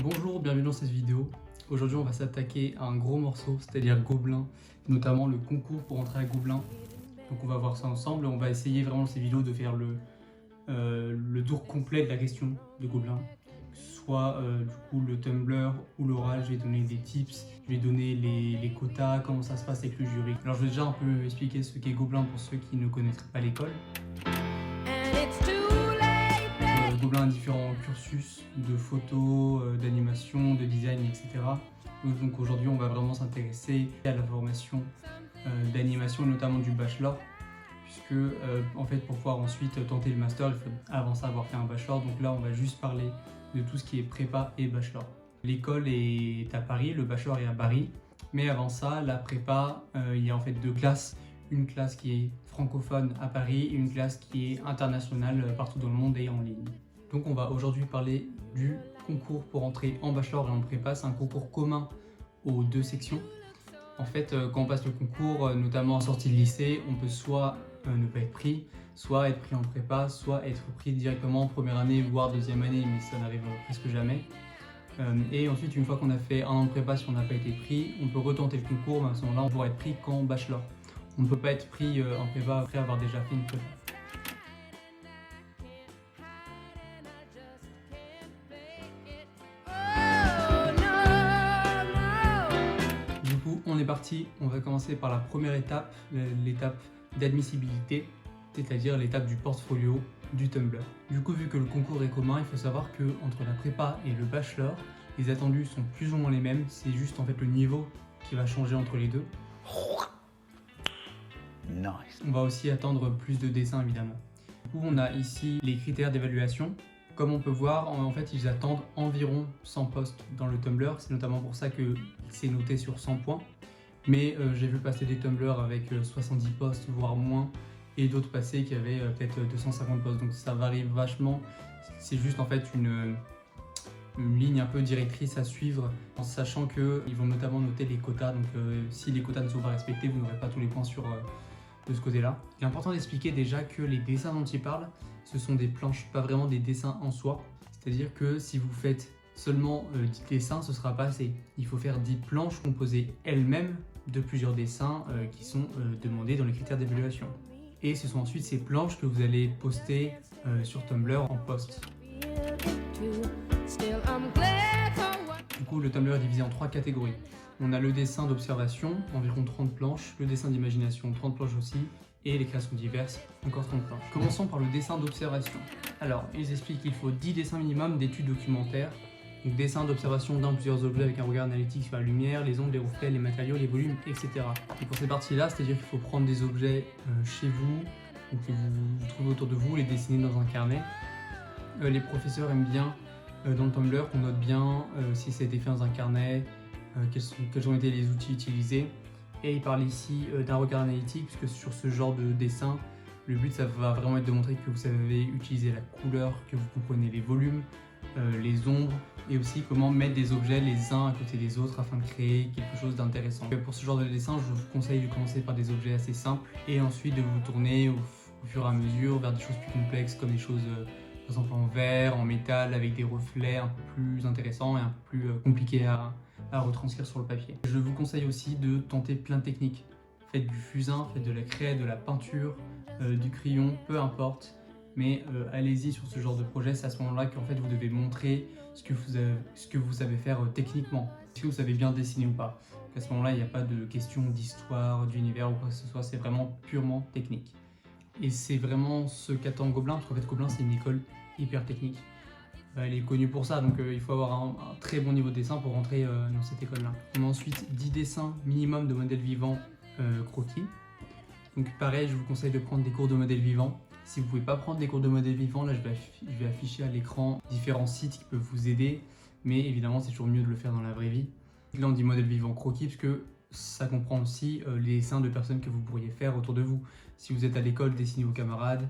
Bonjour, bienvenue dans cette vidéo. Aujourd'hui on va s'attaquer à un gros morceau, c'est-à-dire Gobelin, notamment le concours pour entrer à Gobelin. Donc on va voir ça ensemble, on va essayer vraiment dans ces vidéos de faire le tour complet de la question de Gobelin. Que ce soit du coup le Tumblr ou l'oral, je vais donner des tips, je vais donner les quotas, comment ça se passe avec le jury. Alors je vais déjà un peu expliquer ce qu'est Gobelin pour ceux qui ne connaîtraient pas l'école. Gobelin a différents cursus de photos, d'animation, de design, etc. Donc aujourd'hui, on va vraiment s'intéresser à la formation d'animation, notamment du bachelor, puisque en fait, pour pouvoir ensuite tenter le master, il faut avant ça avoir fait un bachelor. Donc là, on va juste parler de tout ce qui est prépa et bachelor. L'école est à Paris, le bachelor est à Paris, mais avant ça, la prépa, il y a en fait deux classes. Une classe qui est francophone à Paris et une classe qui est internationale partout dans le monde et en ligne. Donc on va aujourd'hui parler du concours pour entrer en bachelor et en prépa. C'est un concours commun aux deux sections. En fait, quand on passe le concours, notamment en sortie de lycée, on peut soit ne pas être pris, soit être pris en prépa, soit être pris directement en première année, voire deuxième année, mais ça n'arrive presque jamais. Et ensuite, une fois qu'on a fait un an de prépa, si on n'a pas été pris, on peut retenter le concours, mais à ce moment-là, on pourra être pris qu'en bachelor. On ne peut pas être pris en prépa après avoir déjà fait une prépa. Du coup, on est parti, on va commencer par la première étape, l'étape d'admissibilité, c'est-à-dire l'étape du portfolio du Tumblr. Du coup, vu que le concours est commun, il faut savoir que entre la prépa et le bachelor, les attendus sont plus ou moins les mêmes, c'est juste en fait le niveau qui va changer entre les deux. Nice. On va aussi attendre plus de dessins évidemment. Du coup, on a ici les critères d'évaluation. Comme on peut voir, en fait, ils attendent environ 100 posts dans le Tumblr. C'est notamment pour ça que c'est noté sur 100 points. Mais j'ai vu passer des Tumblr avec 70 posts, voire moins, et d'autres passer qui avaient peut-être 250 posts. Donc ça varie vachement. C'est juste en fait une ligne un peu directrice à suivre, en sachant qu'ils vont notamment noter les quotas. Donc si les quotas ne sont pas respectés, vous n'aurez pas tous les points de ce côté-là. Il est important d'expliquer déjà que les dessins dont il parle, ce sont des planches, pas vraiment des dessins en soi. C'est-à-dire que si vous faites seulement 10 dessins, ce ne sera pas assez. Il faut faire 10 planches composées elles-mêmes de plusieurs dessins qui sont demandés dans les critères d'évaluation. Et ce sont ensuite ces planches que vous allez poster sur Tumblr en post. Du coup, le Tumblr est divisé en 3 catégories. On a le dessin d'observation, environ 30 planches, le dessin d'imagination, 30 planches aussi, et les créations diverses, encore 30 planches. Commençons par le dessin d'observation. Alors, ils expliquent qu'il faut 10 dessins minimum d'études documentaires, donc dessin d'observation d'un ou plusieurs objets avec un regard analytique sur la lumière, les ondes, les reflets, les matériaux, les volumes, etc. Et pour ces parties-là, c'est-à-dire qu'il faut prendre des objets chez vous, ou que vous trouvez autour de vous, les dessiner dans un carnet. Les professeurs aiment bien, dans le Tumblr, qu'on note bien si ça a été fait dans un carnet, quels ont été les outils utilisés. Et il parle ici d'un regard analytique, puisque sur ce genre de dessin, le but ça va vraiment être de montrer que vous savez utiliser la couleur, que vous comprenez les volumes, les ombres, et aussi comment mettre des objets les uns à côté des autres afin de créer quelque chose d'intéressant. Pour ce genre de dessin, je vous conseille de commencer par des objets assez simples, et ensuite de vous tourner au fur et à mesure vers des choses plus complexes, comme des choses par exemple en verre, en métal, avec des reflets un peu plus intéressants et un peu plus compliqués à retranscrire sur le papier. Je vous conseille aussi de tenter plein de techniques. Faites du fusain, faites de la craie, de la peinture, du crayon, peu importe. Mais allez-y sur ce genre de projet, c'est à ce moment-là qu'en fait vous devez montrer ce que vous savez faire techniquement. Est-ce que vous savez bien dessiner ou pas. Donc à ce moment-là, il n'y a pas de question d'histoire, d'univers ou quoi que ce soit, c'est vraiment purement technique. Et c'est vraiment ce qu'attend Gobelin, parce qu'en fait Gobelin c'est une école hyper technique. Elle est connue pour ça, donc il faut avoir un très bon niveau de dessin pour rentrer dans cette école-là. On a ensuite 10 dessins minimum de modèles vivants croquis. Donc pareil, je vous conseille de prendre des cours de modèles vivants. Si vous ne pouvez pas prendre des cours de modèles vivants, là je vais afficher à l'écran différents sites qui peuvent vous aider, mais évidemment c'est toujours mieux de le faire dans la vraie vie. Là on dit modèle vivant croquis parce que ça comprend aussi les dessins de personnes que vous pourriez faire autour de vous. Si vous êtes à l'école, dessinez vos camarades,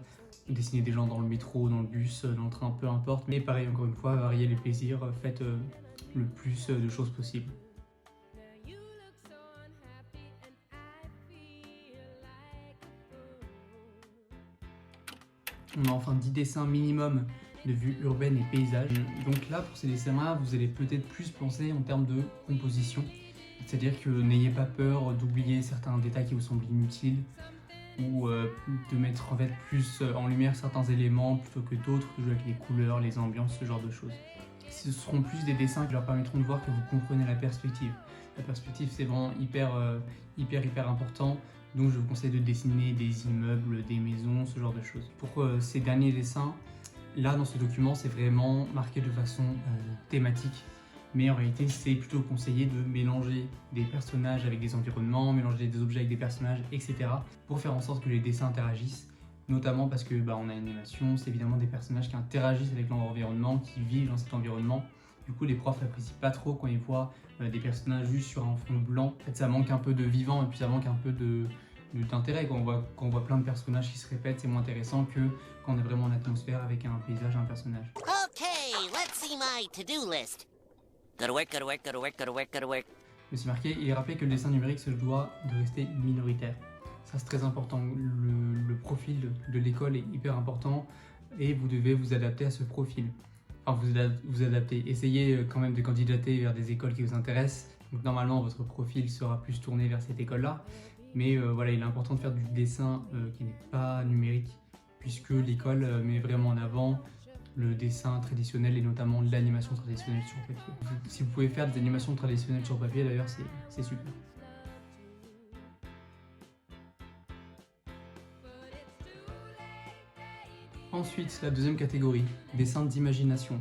dessinez des gens dans le métro, dans le bus, dans le train, peu importe. Mais pareil, encore une fois, variez les plaisirs, faites le plus de choses possible. On a enfin 10 dessins minimum de vue urbaine et paysage. Donc là, pour ces dessins-là, vous allez peut-être plus penser en termes de composition. C'est-à-dire que n'ayez pas peur d'oublier certains détails qui vous semblent inutiles ou de mettre en fait plus en lumière certains éléments plutôt que d'autres, de jouer avec les couleurs, les ambiances, ce genre de choses. Ce seront plus des dessins qui leur permettront de voir que vous comprenez la perspective. La perspective, c'est vraiment hyper important. Donc je vous conseille de dessiner des immeubles, des maisons, ce genre de choses. Pour ces derniers dessins, là dans ce document, c'est vraiment marqué de façon thématique. Mais en réalité, c'est plutôt conseillé de mélanger des personnages avec des environnements, mélanger des objets avec des personnages, etc. pour faire en sorte que les dessins interagissent. Notamment parce que on a une animation, c'est évidemment des personnages qui interagissent avec l'environnement, qui vivent dans cet environnement. Du coup, les profs n'apprécient pas trop quand ils voient des personnages juste sur un fond blanc. En fait, ça manque un peu de vivant et puis ça manque un peu d'intérêt. Quand on voit plein de personnages qui se répètent, c'est moins intéressant que quand on est vraiment en atmosphère avec un paysage, un personnage. Okay, let's see my to-do list. Gotta work, gotta work, gotta work, gotta work, gotta work. Mais c'est marqué, il est rappelé que le dessin numérique se doit de rester minoritaire. Ça, c'est très important. Le profil de l'école est hyper important et vous devez vous adapter à ce profil. Enfin, vous adapter. Essayez quand même de candidater vers des écoles qui vous intéressent. Donc, normalement, votre profil sera plus tourné vers cette école-là. Mais voilà, il est important de faire du dessin qui n'est pas numérique, puisque l'école met vraiment en avant le dessin traditionnel et notamment l'animation traditionnelle sur papier. Si vous pouvez faire des animations traditionnelles sur papier, d'ailleurs, c'est super. Ensuite, la deuxième catégorie, dessin d'imagination.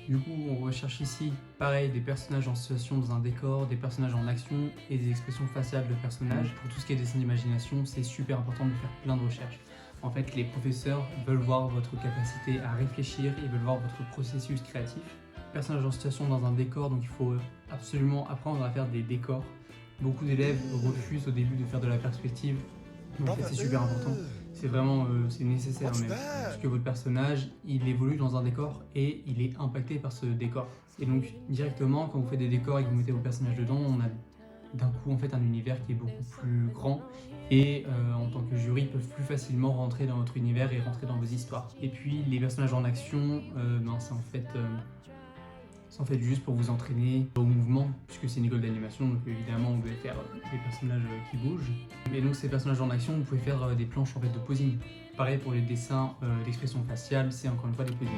Du coup, on recherche ici, pareil, des personnages en situation dans un décor, des personnages en action et des expressions faciales de personnages. Pour tout ce qui est dessin d'imagination, c'est super important de faire plein de recherches. En fait, les professeurs veulent voir votre capacité à réfléchir, ils veulent voir votre processus créatif. Personnage en situation dans un décor, donc il faut absolument apprendre à faire des décors. Beaucoup d'élèves refusent au début de faire de la perspective, donc en fait, c'est super important. C'est vraiment c'est nécessaire même, parce que votre personnage, il évolue dans un décor et il est impacté par ce décor. Et donc directement, quand vous faites des décors et que vous mettez vos personnages dedans, on a d'un coup en fait un univers qui est beaucoup plus grand et en tant que jury, ils peuvent plus facilement rentrer dans votre univers et rentrer dans vos histoires. Et puis les personnages en action, c'est en fait juste pour vous entraîner au mouvement, puisque c'est une école d'animation, donc évidemment vous devez faire des personnages qui bougent. Et donc ces personnages en action, vous pouvez faire des planches en fait de posing. Pareil pour les dessins d'expression faciale, c'est encore une fois des posing.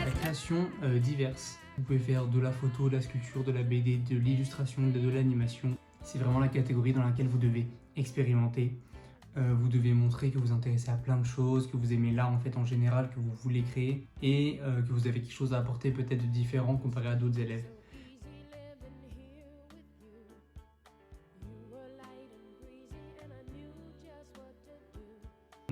La création diverse. Vous pouvez faire de la photo, de la sculpture, de la BD, de l'illustration, de l'animation. C'est vraiment la catégorie dans laquelle vous devez expérimenter. Vous devez montrer que vous vous intéressez à plein de choses, que vous aimez l'art en fait en général, que vous voulez créer et que vous avez quelque chose à apporter peut-être de différent comparé à d'autres élèves.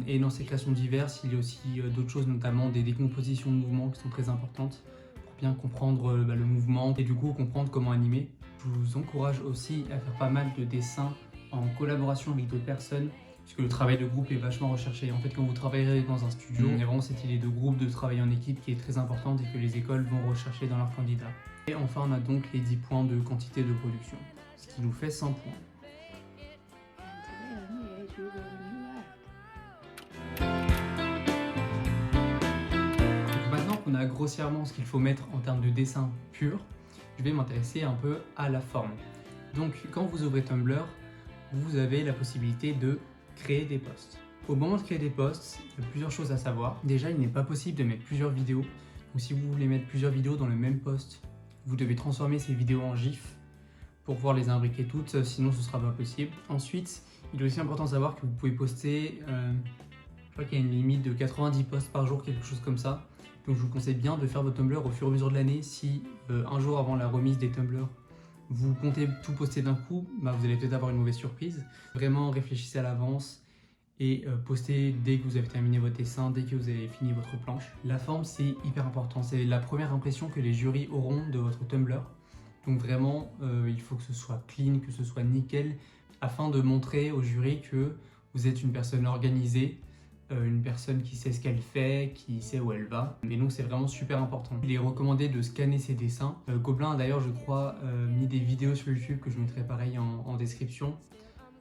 Et dans ces créations diverses, il y a aussi d'autres choses, notamment des décompositions de mouvements qui sont très importantes pour bien comprendre le mouvement et du coup comprendre comment animer. Je vous encourage aussi à faire pas mal de dessins en collaboration avec d'autres personnes, puisque le travail de groupe est vachement recherché. En fait, quand vous travaillerez dans un studio, il y a vraiment cette idée de groupe, de travail en équipe qui est très importante et que les écoles vont rechercher dans leurs candidats. Et enfin, on a donc les 10 points de quantité de production, ce qui nous fait 100 points. Donc maintenant qu'on a grossièrement ce qu'il faut mettre en termes de dessin pur, je vais m'intéresser un peu à la forme. Donc quand vous ouvrez Tumblr, vous avez la possibilité de créer des posts. Au moment de créer des posts, il y a plusieurs choses à savoir. Déjà, il n'est pas possible de mettre plusieurs vidéos. Donc si vous voulez mettre plusieurs vidéos dans le même post, vous devez transformer ces vidéos en GIF pour pouvoir les imbriquer toutes, sinon ce ne sera pas possible. Ensuite, il est aussi important de savoir que vous pouvez poster, je crois qu'il y a une limite de 90 posts par jour, quelque chose comme ça. Donc je vous conseille bien de faire votre Tumblr au fur et à mesure de l'année. Si un jour avant la remise des Tumblr, vous comptez tout poster d'un coup, vous allez peut-être avoir une mauvaise surprise. Vraiment réfléchissez à l'avance et postez dès que vous avez terminé votre dessin, dès que vous avez fini votre planche. La forme, c'est hyper important, c'est la première impression que les jurys auront de votre Tumblr. Donc vraiment, il faut que ce soit clean, que ce soit nickel, afin de montrer au jury que vous êtes une personne organisée, une personne qui sait ce qu'elle fait, qui sait où elle va. Et donc c'est vraiment super important. Il est recommandé de scanner ses dessins. Gobelin a d'ailleurs, je crois, mis des vidéos sur YouTube que je mettrai pareil en description,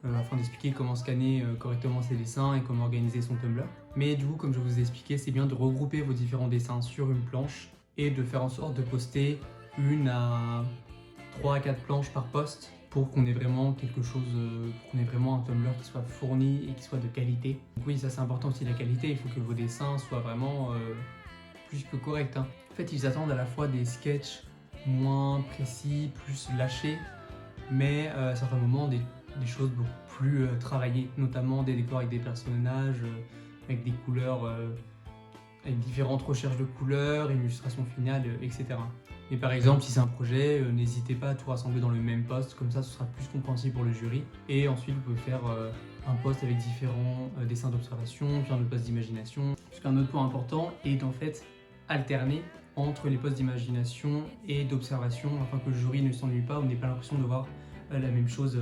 afin d'expliquer comment scanner correctement ses dessins et comment organiser son Tumblr. Mais du coup, comme je vous ai expliqué, c'est bien de regrouper vos différents dessins sur une planche et de faire en sorte de poster 1 à 3 à 4 planches par post pour qu'on ait vraiment quelque chose, pour qu'on ait vraiment un Tumblr qui soit fourni et qui soit de qualité. Donc oui, ça c'est important aussi la qualité, il faut que vos dessins soient vraiment plus que corrects. En fait, ils attendent à la fois des sketchs moins précis, plus lâchés, mais à certains moments des choses beaucoup plus travaillées, notamment des décors avec des personnages, avec des couleurs, avec différentes recherches de couleurs, une illustration finale, etc. Et par exemple, si c'est un projet, n'hésitez pas à tout rassembler dans le même post, comme ça ce sera plus compréhensible pour le jury. Et ensuite, vous pouvez faire un post avec différents dessins d'observation, puis un autre post d'imagination. Parce qu'un autre point important est en fait alterner entre les posts d'imagination et d'observation, afin que le jury ne s'ennuie pas ou n'ait pas l'impression de voir la même chose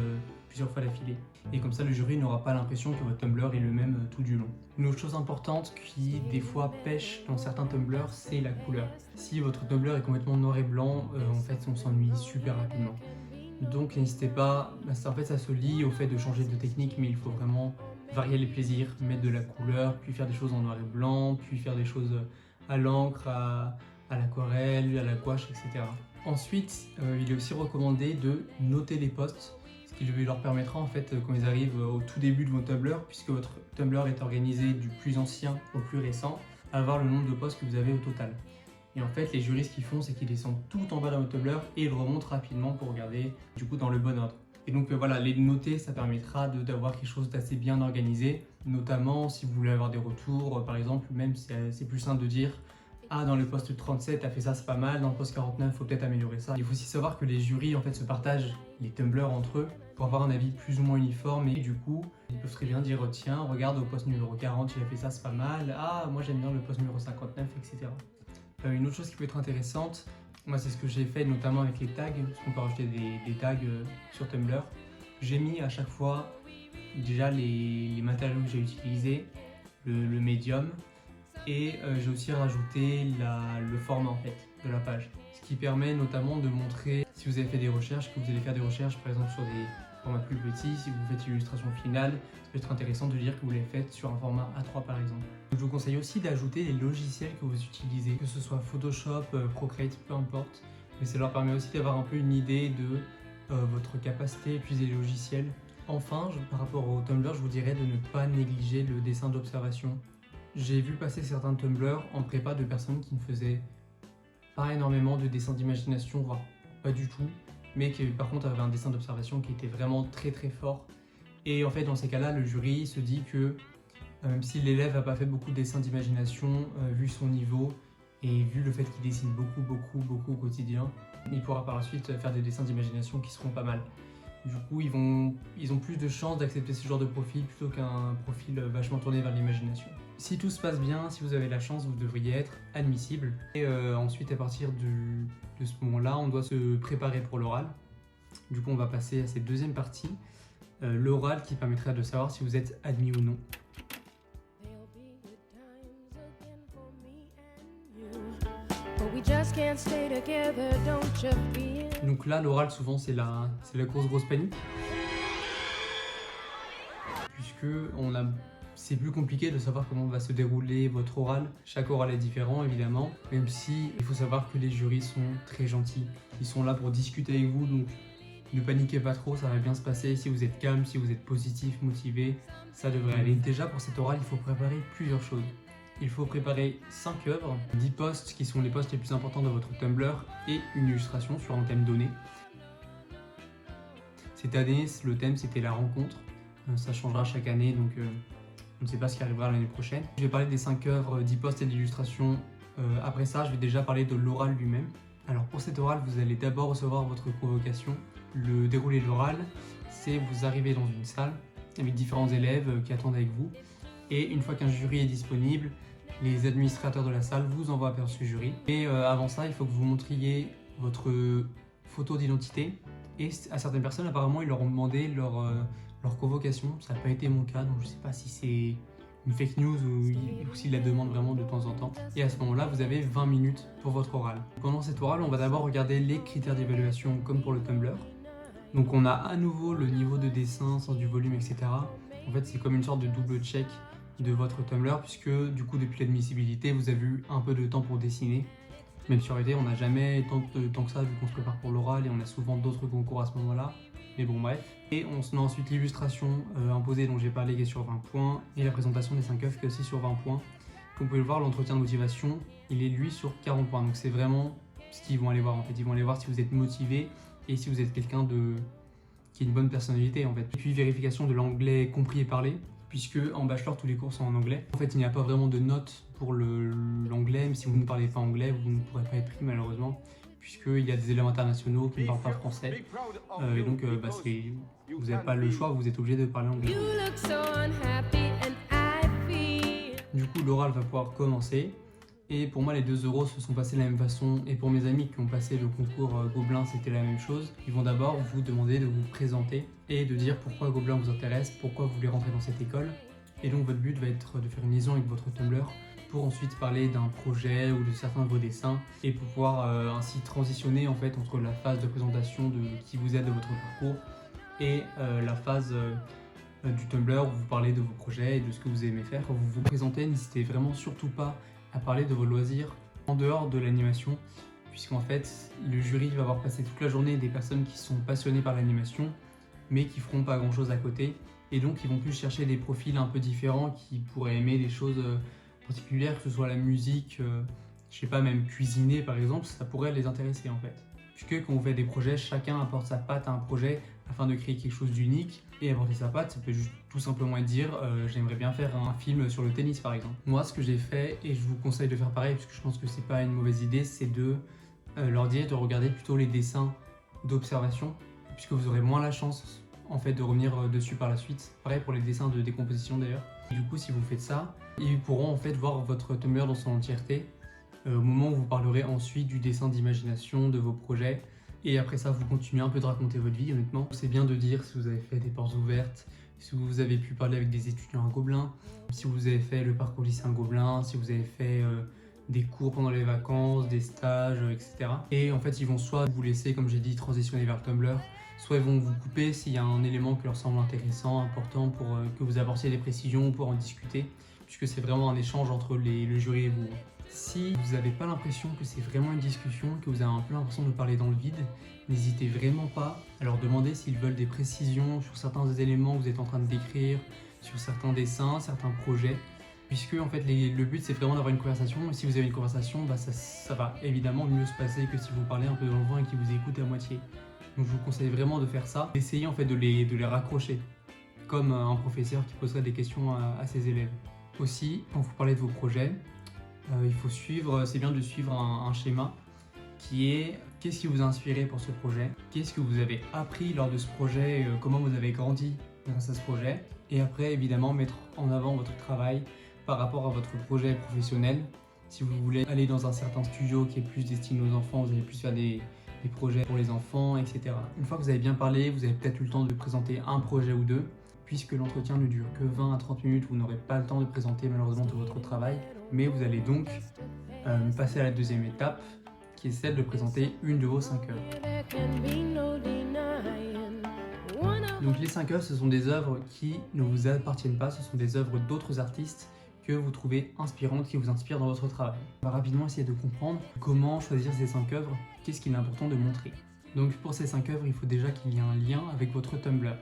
plusieurs fois d'affilée. Et comme ça, le jury n'aura pas l'impression que votre Tumblr est le même tout du long. Une autre chose importante qui, des fois, pêche dans certains Tumblr, c'est la couleur. Si votre Tumblr est complètement noir et blanc, en fait, on s'ennuie super rapidement. Donc, n'hésitez pas, en fait, ça se lie au fait de changer de technique, mais il faut vraiment varier les plaisirs, mettre de la couleur, puis faire des choses en noir et blanc, puis faire des choses à l'encre, à l'aquarelle, à la gouache, etc. Ensuite, il est aussi recommandé de noter les posts, ce qui leur permettra en fait quand ils arrivent au tout début de votre Tumblr, puisque votre Tumblr est organisé du plus ancien au plus récent, à voir le nombre de posts que vous avez au total. Et en fait, les jurys, ce qu'ils font, c'est qu'ils descendent tout en bas dans votre Tumblr et ils remontent rapidement pour regarder du coup dans le bon ordre. Et donc voilà, les noter, ça permettra d'avoir quelque chose d'assez bien organisé, notamment si vous voulez avoir des retours, par exemple, même c'est plus simple de dire ah, dans le post 37, t'as fait ça, c'est pas mal. Dans le post 49, faut peut-être améliorer ça. Il faut aussi savoir que les jurys en fait se partagent les Tumblr entre eux pour avoir un avis plus ou moins uniforme. Et du coup, ils peuvent très bien dire tiens, regarde au post numéro 40, il a fait ça, c'est pas mal. Ah, moi j'aime bien le post numéro 59, etc. Une autre chose qui peut être intéressante, moi c'est ce que j'ai fait notamment avec les tags, parce qu'on peut rajouter des tags sur Tumblr. J'ai mis à chaque fois déjà les matériaux que j'ai utilisés, le médium. Et j'ai aussi rajouté le format en fait de la page, ce qui permet notamment de montrer si vous avez fait des recherches, que vous allez faire des recherches par exemple sur des formats plus petits, si vous faites une illustration finale, ça peut être intéressant de dire que vous l'avez faite sur un format A3 par exemple. Je vous conseille aussi d'ajouter les logiciels que vous utilisez, que ce soit Photoshop, Procreate, peu importe, mais ça leur permet aussi d'avoir un peu une idée de votre capacité à utiliser les logiciels. Enfin, par rapport au Tumblr, je vous dirais de ne pas négliger le dessin d'observation. J'ai vu passer certains Tumblr en prépa de personnes qui ne faisaient pas énormément de dessins d'imagination, voire pas du tout, mais qui par contre avaient un dessin d'observation qui était vraiment très très fort. Et en fait dans ces cas-là, le jury se dit que même si l'élève n'a pas fait beaucoup de dessins d'imagination, vu son niveau et vu le fait qu'il dessine beaucoup au quotidien, il pourra par la suite faire des dessins d'imagination qui seront pas mal. Du coup, ils ont plus de chances d'accepter ce genre de profil plutôt qu'un profil vachement tourné vers l'imagination. Si tout se passe bien, si vous avez la chance, vous devriez être admissible. Et ensuite, à partir de ce moment-là, on doit se préparer pour l'oral. Du coup, on va passer à cette deuxième partie, l'oral qui permettra de savoir si vous êtes admis ou non. Donc là, l'oral, souvent, c'est la grosse panique. Puisque c'est plus compliqué de savoir comment va se dérouler votre oral. Chaque oral est différent, évidemment, même si il faut savoir que les jurys sont très gentils. Ils sont là pour discuter avec vous, donc ne paniquez pas trop, ça va bien se passer. Si vous êtes calme, si vous êtes positif, motivé, ça devrait aller. Déjà, pour cet oral, il faut préparer plusieurs choses. Il faut préparer 5 œuvres, 10 posts qui sont les posts les plus importants de votre Tumblr et une illustration sur un thème donné. Cette année, le thème c'était la rencontre. Ça changera chaque année, donc on ne sait pas ce qui arrivera l'année prochaine. Je vais parler des 5 œuvres, 10 posts et d'illustrations. Après ça, je vais déjà parler de l'oral lui-même. Alors pour cet oral, vous allez d'abord recevoir votre convocation. Le déroulé de l'oral, c'est vous arrivez dans une salle avec différents élèves qui attendent avec vous. Et une fois qu'un jury est disponible, les administrateurs de la salle vous envoient vers ce jury. Et avant ça, il faut que vous montriez votre photo d'identité. Et à certaines personnes, apparemment, ils leur ont demandé leur convocation. Ça n'a pas été mon cas, donc je ne sais pas si c'est une fake news ou s'ils la demandent vraiment de temps en temps. Et à ce moment-là, vous avez 20 minutes pour votre oral. Pendant cet oral, on va d'abord regarder les critères d'évaluation comme pour le Tumblr. Donc on a à nouveau le niveau de dessin, sens du volume, etc. En fait, c'est comme une sorte de double check de votre Tumblr, puisque du coup, depuis l'admissibilité, vous avez eu un peu de temps pour dessiner. Même sur été, on n'a jamais tant de temps que ça, vu qu'on se prépare pour l'oral et on a souvent d'autres concours à ce moment-là. Mais bon, bref. Et on a ensuite l'illustration imposée dont j'ai parlé qui est sur 20 points, et la présentation des 5 œuvres qui est aussi sur 20 points. Comme vous pouvez le voir, l'entretien de motivation, il est lui sur 40 points. Donc c'est vraiment ce qu'ils vont aller voir en fait. Ils vont aller voir si vous êtes motivé et si vous êtes quelqu'un qui a une bonne personnalité en fait. Et puis vérification de l'anglais compris et parlé, puisque en bachelor tous les cours sont en anglais. En fait, il n'y a pas vraiment de notes pour l'anglais, mais si vous ne parlez pas anglais, vous ne pourrez pas être pris malheureusement, puisqu'il y a des élèves internationaux qui ne parlent pas français. Et donc vous n'avez pas le choix, vous êtes obligé de parler anglais. Du coup, l'oral va pouvoir commencer. Et pour moi, les 2 euros se sont passés de la même façon. Et pour mes amis qui ont passé le concours Gobelin, c'était la même chose. Ils vont d'abord vous demander de vous présenter et de dire pourquoi Gobelin vous intéresse, pourquoi vous voulez rentrer dans cette école. Et donc votre but va être de faire une liaison avec votre Tumblr pour ensuite parler d'un projet ou de certains de vos dessins et pouvoir ainsi transitionner en fait entre la phase de présentation de qui vous êtes de votre parcours et la phase du Tumblr où vous parlez de vos projets et de ce que vous aimez faire. Quand vous vous présentez, n'hésitez vraiment surtout pas à parler de vos loisirs en dehors de l'animation, puisqu'en fait le jury va avoir passé toute la journée des personnes qui sont passionnées par l'animation mais qui feront pas grand chose à côté, et donc ils vont plus chercher des profils un peu différents qui pourraient aimer des choses particulières, que ce soit la musique, je sais pas, même cuisiner par exemple, ça pourrait les intéresser en fait. Puisque quand on fait des projets, chacun apporte sa patte à un projet afin de créer quelque chose d'unique. Et apporter sa patte, ça peut juste tout simplement être dire j'aimerais bien faire un film sur le tennis par exemple. Moi, ce que j'ai fait, et je vous conseille de faire pareil parce que je pense que c'est pas une mauvaise idée, c'est de leur dire de regarder plutôt les dessins d'observation, puisque vous aurez moins la chance en fait de revenir dessus par la suite. Pareil pour les dessins de décomposition d'ailleurs. Du coup, si vous faites ça, ils pourront en fait voir votre Tumblr dans son entièreté au moment où vous parlerez ensuite du dessin d'imagination, de vos projets. Et après ça, vous continuez un peu de raconter votre vie, honnêtement. C'est bien de dire si vous avez fait des portes ouvertes, si vous avez pu parler avec des étudiants à Gobelin, si vous avez fait le parcours lycéen Gobelin, si vous avez fait des cours pendant les vacances, des stages, etc. Et en fait, ils vont soit vous laisser, comme j'ai dit, transitionner vers Tumblr, soit ils vont vous couper s'il y a un élément qui leur semble intéressant, important pour que vous apportiez des précisions pour en discuter, puisque c'est vraiment un échange entre le jury et vous. Si vous n'avez pas l'impression que c'est vraiment une discussion, que vous avez un peu l'impression de parler dans le vide, n'hésitez vraiment pas à leur demander s'ils veulent des précisions sur certains éléments que vous êtes en train de décrire, sur certains dessins, certains projets, puisque en fait le but c'est vraiment d'avoir une conversation, et si vous avez une conversation, ça va évidemment mieux se passer que si vous parlez un peu dans le vent et qu'ils vous écoutent à moitié. Donc je vous conseille vraiment de faire ça, d'essayer en fait de les raccrocher, comme un professeur qui poserait des questions à ses élèves. Aussi, quand vous parlez de vos projets, il faut suivre, c'est bien de suivre un schéma qui est qu'est-ce qui vous a inspiré pour ce projet, qu'est-ce que vous avez appris lors de ce projet, comment vous avez grandi grâce à ce projet, et après évidemment mettre en avant votre travail par rapport à votre projet professionnel. Si vous voulez aller dans un certain studio qui est plus destiné aux enfants, vous allez plus faire des projets pour les enfants, etc. Une fois que vous avez bien parlé, vous avez peut-être eu le temps de présenter un projet ou deux, puisque l'entretien ne dure que 20 à 30 minutes, vous n'aurez pas le temps de présenter malheureusement tout votre travail, mais vous allez donc passer à la deuxième étape, qui est celle de présenter une de vos 5 œuvres. Donc les 5 œuvres, ce sont des œuvres qui ne vous appartiennent pas, ce sont des œuvres d'autres artistes que vous trouvez inspirantes, qui vous inspirent dans votre travail. On va rapidement essayer de comprendre comment choisir ces 5 œuvres, qu'est-ce qu'il est important de montrer. Donc pour ces 5 œuvres, il faut déjà qu'il y ait un lien avec votre Tumblr.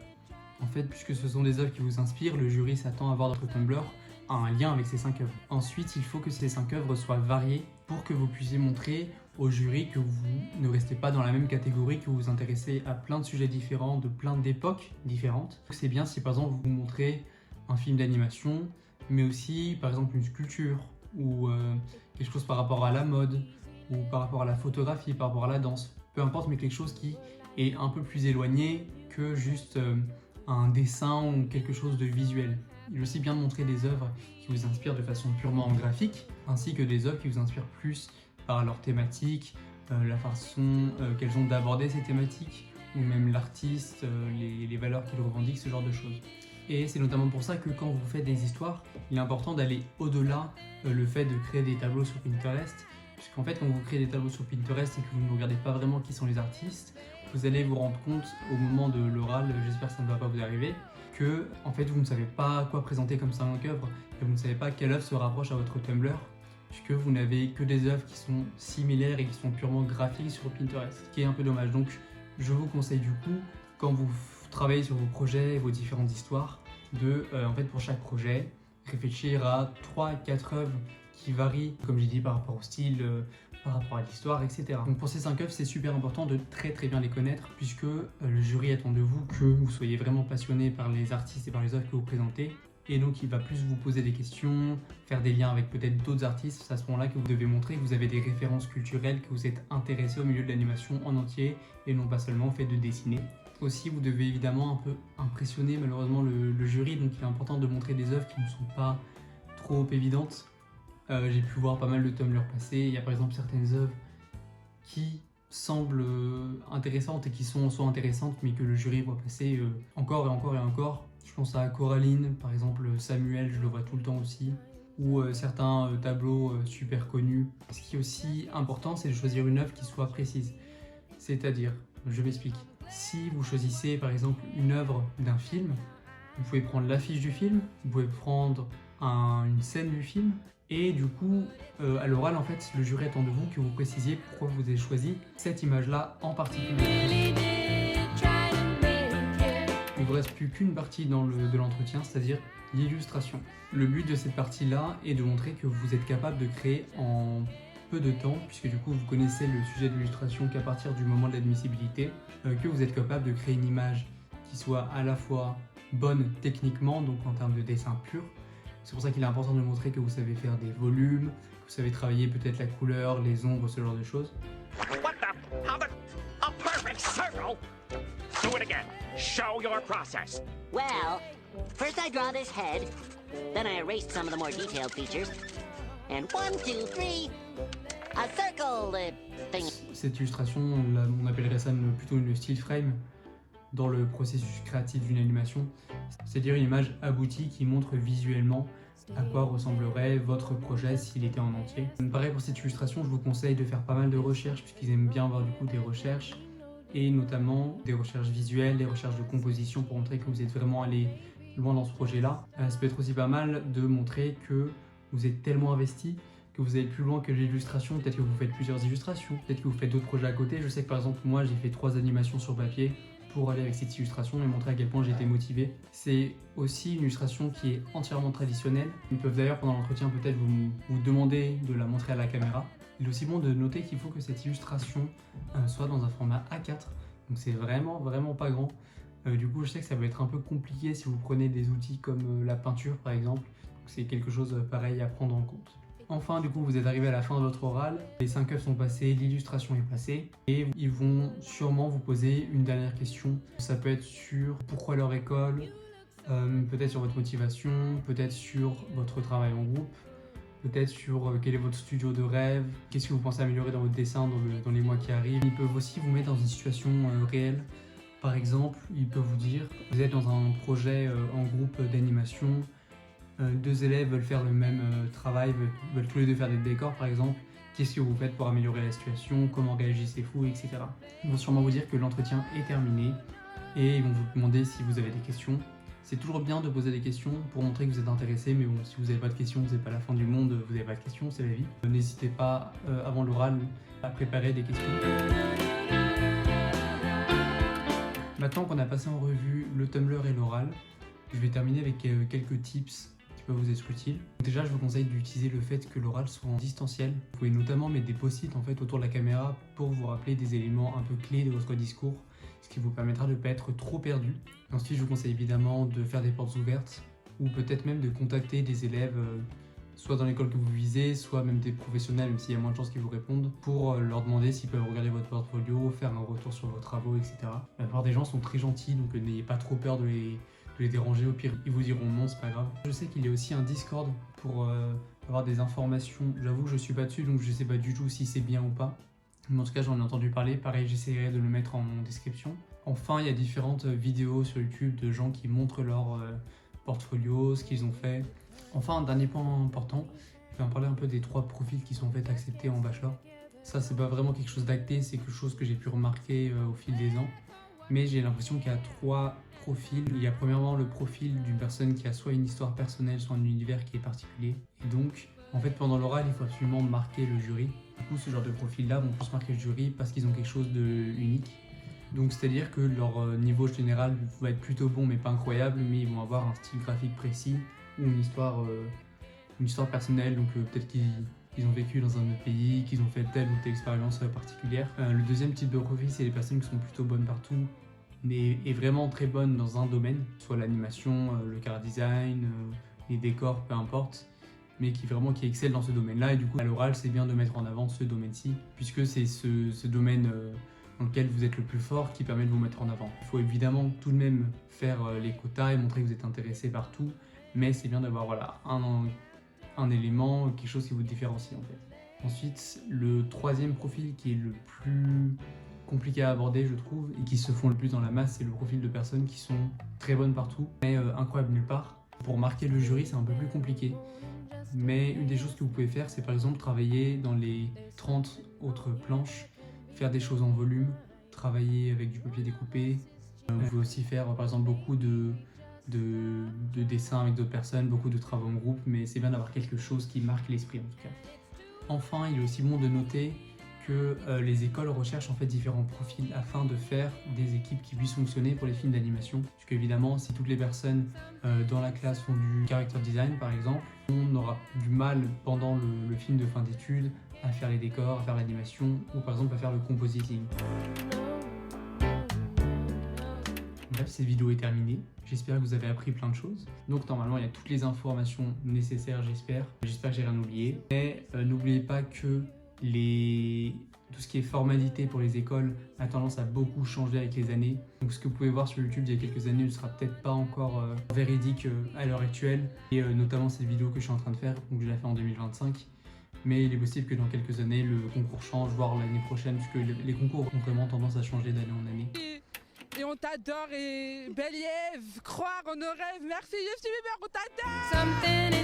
En fait, puisque ce sont des œuvres qui vous inspirent, le jury s'attend à voir votre Tumblr a un lien avec ces 5 œuvres. Ensuite, il faut que ces 5 œuvres soient variées pour que vous puissiez montrer au jury que vous ne restez pas dans la même catégorie, que vous vous intéressez à plein de sujets différents, de plein d'époques différentes. C'est bien si par exemple vous montrez un film d'animation, mais aussi par exemple une sculpture, ou quelque chose par rapport à la mode, ou par rapport à la photographie, par rapport à la danse. Peu importe, mais quelque chose qui est un peu plus éloigné que juste un dessin ou quelque chose de visuel. Il est aussi bien de montrer des œuvres qui vous inspirent de façon purement graphique, ainsi que des œuvres qui vous inspirent plus par leur thématique, la façon qu'elles ont d'aborder ces thématiques, ou même l'artiste, les valeurs qu'il revendique, ce genre de choses. Et c'est notamment pour ça que quand vous faites des histoires, il est important d'aller au-delà le fait de créer des tableaux sur Pinterest, puisqu'en fait quand vous créez des tableaux sur Pinterest et que vous ne regardez pas vraiment qui sont les artistes, Vous allez vous rendre compte au moment de l'oral, j'espère que ça ne va pas vous arriver, que en fait vous ne savez pas quoi présenter comme 5 œuvres et vous ne savez pas quelle œuvre se rapproche à votre Tumblr, puisque vous n'avez que des œuvres qui sont similaires et qui sont purement graphiques sur Pinterest, ce qui est un peu dommage. Donc je vous conseille du coup, quand vous travaillez sur vos projets et vos différentes histoires, de en fait pour chaque projet, réfléchir à 3-4 œuvres qui varient, comme j'ai dit, par rapport au style, par rapport à l'histoire, etc. Donc pour ces 5 œuvres, c'est super important de très bien les connaître, puisque le jury attend de vous que vous soyez vraiment passionné par les artistes et par les œuvres que vous présentez. Et donc il va plus vous poser des questions, faire des liens avec peut-être d'autres artistes. C'est à ce moment-là que vous devez montrer que vous avez des références culturelles, que vous êtes intéressé au milieu de l'animation en entier et non pas seulement au fait de dessiner. Aussi, vous devez évidemment un peu impressionner malheureusement le jury, donc il est important de montrer des œuvres qui ne sont pas trop évidentes. J'ai pu voir pas mal de Tumblr passer. Il y a par exemple certaines œuvres qui semblent intéressantes et qui sont en soi intéressantes, mais que le jury voit passer encore et encore et encore. Je pense à Coraline, par exemple Samuel, je le vois tout le temps aussi, ou certains tableaux super connus. Ce qui est aussi important, c'est de choisir une œuvre qui soit précise. C'est-à-dire, je m'explique. Si vous choisissez par exemple une œuvre d'un film, vous pouvez prendre l'affiche du film, vous pouvez prendre une scène du film, et du coup, à l'oral, en fait, le jury attend de vous que vous précisiez pourquoi vous avez choisi cette image-là en particulier. Il ne vous reste plus qu'une partie de l'entretien, c'est-à-dire l'illustration. Le but de cette partie-là est de montrer que vous êtes capable de créer en peu de temps, puisque du coup vous connaissez le sujet de l'illustration qu'à partir du moment de l'admissibilité, que vous êtes capable de créer une image qui soit à la fois bonne techniquement, donc en termes de dessin pur. C'est pour ça qu'il est important de montrer que vous savez faire des volumes, que vous savez travailler peut-être la couleur, les ombres, ce genre de choses. What the? How the? A perfect circle? Do it again. Show your process. Well, first I draw this head, then I erased some of the more detailed features, and 1, 2, 3, a circle thing. Cette illustration, on appellerait ça plutôt une still frame dans le processus créatif d'une animation, c'est-à-dire une image aboutie qui montre visuellement à quoi ressemblerait votre projet s'il était en entier. Pareil pour cette illustration, je vous conseille de faire pas mal de recherches puisqu'ils aiment bien avoir du coup des recherches et notamment des recherches visuelles, des recherches de composition pour montrer que vous êtes vraiment allé loin dans ce projet-là. Ça peut être aussi pas mal de montrer que vous êtes tellement investi que vous allez plus loin que l'illustration. Peut-être que vous faites plusieurs illustrations, peut-être que vous faites d'autres projets à côté. Je sais que par exemple moi j'ai fait 3 animations sur papier pour aller avec cette illustration et montrer à quel point j'étais motivé. C'est aussi une illustration qui est entièrement traditionnelle. Ils peuvent d'ailleurs pendant l'entretien peut-être vous demander de la montrer à la caméra. Il est aussi bon de noter qu'il faut que cette illustration soit dans un format A4, donc c'est vraiment pas grand. Du coup je sais que ça va être un peu compliqué si vous prenez des outils comme la peinture par exemple, c'est quelque chose pareil à prendre en compte. Enfin, du coup, vous êtes arrivé à la fin de votre oral, les 5 œuvres sont passées, l'illustration est passée, et ils vont sûrement vous poser une dernière question. Ça peut être sur pourquoi leur école, peut-être sur votre motivation, peut-être sur votre travail en groupe, peut-être sur quel est votre studio de rêve, qu'est-ce que vous pensez améliorer dans votre dessin dans les mois qui arrivent. Ils peuvent aussi vous mettre dans une situation réelle. Par exemple, ils peuvent vous dire, vous êtes dans un projet en groupe d'animation, 2 élèves veulent faire le même travail, veulent tous les 2 faire des décors par exemple, qu'est-ce que vous faites pour améliorer la situation, comment réagissez-vous, etc. Ils vont sûrement vous dire que l'entretien est terminé et ils vont vous demander si vous avez des questions. C'est toujours bien de poser des questions pour montrer que vous êtes intéressé, mais bon, si vous n'avez pas de questions, c'est pas la fin du monde, vous n'avez pas de questions, c'est la vie. N'hésitez pas avant l'oral à préparer des questions. Maintenant qu'on a passé en revue le Tumblr et l'oral, je vais terminer avec quelques tips qui peuvent vous être utiles. Déjà, je vous conseille d'utiliser le fait que l'oral soit en distanciel. Vous pouvez notamment mettre des post-it en fait autour de la caméra pour vous rappeler des éléments un peu clés de votre discours, ce qui vous permettra de ne pas être trop perdu. Ensuite, je vous conseille évidemment de faire des portes ouvertes ou peut-être même de contacter des élèves soit dans l'école que vous visez, soit même des professionnels, même s'il y a moins de chances qu'ils vous répondent, pour leur demander s'ils peuvent regarder votre portfolio, faire un retour sur vos travaux, etc. La plupart des gens sont très gentils, donc n'ayez pas trop peur de les déranger. Au pire, ils vous diront non, c'est pas grave. Je sais qu'il y a aussi un Discord pour avoir des informations. J'avoue que je suis pas dessus, donc je sais pas du tout si c'est bien ou pas. Mais en tout cas, j'en ai entendu parler. Pareil, j'essaierai de le mettre en description. Enfin, il y a différentes vidéos sur YouTube de gens qui montrent leur portfolio, ce qu'ils ont fait. Enfin, un dernier point important, je vais en parler un peu des 3 profils qui sont en fait acceptés en bachelor. Ça, c'est pas vraiment quelque chose d'acté, c'est quelque chose que j'ai pu remarquer au fil des ans. Mais j'ai l'impression qu'il y a 3 profils. Il y a premièrement le profil d'une personne qui a soit une histoire personnelle, soit un univers qui est particulier. Et donc, en fait, pendant l'oral, il faut absolument marquer le jury. Du coup, ce genre de profil-là vont plus marquer le jury parce qu'ils ont quelque chose de unique. Donc, c'est-à-dire que leur niveau général va être plutôt bon, mais pas incroyable, mais ils vont avoir un style graphique précis ou une histoire personnelle. Donc, peut-être qu'ils ont vécu dans un autre pays, qu'ils ont fait telle ou telle expérience particulière. Le deuxième type de profil, c'est les personnes qui sont plutôt bonnes partout, mais vraiment très bonnes dans un domaine, soit l'animation, le chara design, les décors, peu importe, mais qui excellent dans ce domaine-là. Et du coup, à l'oral, c'est bien de mettre en avant ce domaine-ci, puisque c'est ce domaine dans lequel vous êtes le plus fort qui permet de vous mettre en avant. Il faut évidemment tout de même faire les quotas et montrer que vous êtes intéressé par tout, mais c'est bien d'avoir voilà, un élément, quelque chose qui vous différencie en fait. Ensuite, le troisième profil qui est le plus compliqué à aborder, je trouve, et qui se font le plus dans la masse, c'est le profil de personnes qui sont très bonnes partout, mais incroyables nulle part. Pour marquer le jury, c'est un peu plus compliqué. Mais une des choses que vous pouvez faire, c'est par exemple travailler dans les 30 autres planches, faire des choses en volume, travailler avec du papier découpé. Vous pouvez aussi faire par exemple beaucoup de dessins avec d'autres personnes, beaucoup de travaux en groupe, mais c'est bien d'avoir quelque chose qui marque l'esprit en tout cas. Enfin, il est aussi bon de noter que les écoles recherchent en fait différents profils afin de faire des équipes qui puissent fonctionner pour les films d'animation. Parce qu'évidemment, si toutes les personnes dans la classe font du character design par exemple, on aura du mal pendant le film de fin d'études à faire les décors, à faire l'animation ou par exemple à faire le compositing. Bref, cette vidéo est terminée. J'espère que vous avez appris plein de choses. Donc normalement, il y a toutes les informations nécessaires, j'espère. J'espère que j'ai rien oublié. Mais n'oubliez pas que tout ce qui est formalité pour les écoles a tendance à beaucoup changer avec les années. Donc ce que vous pouvez voir sur YouTube il y a quelques années ne sera peut-être pas encore véridique à l'heure actuelle. Et notamment cette vidéo que je suis en train de faire, donc je la fais en 2025. Mais il est possible que dans quelques années, le concours change, voire l'année prochaine, puisque les concours ont vraiment tendance à changer d'année en année. Et on t'adore et belle Ève, croire en nos rêves, merci Justin Bieber, on t'adore.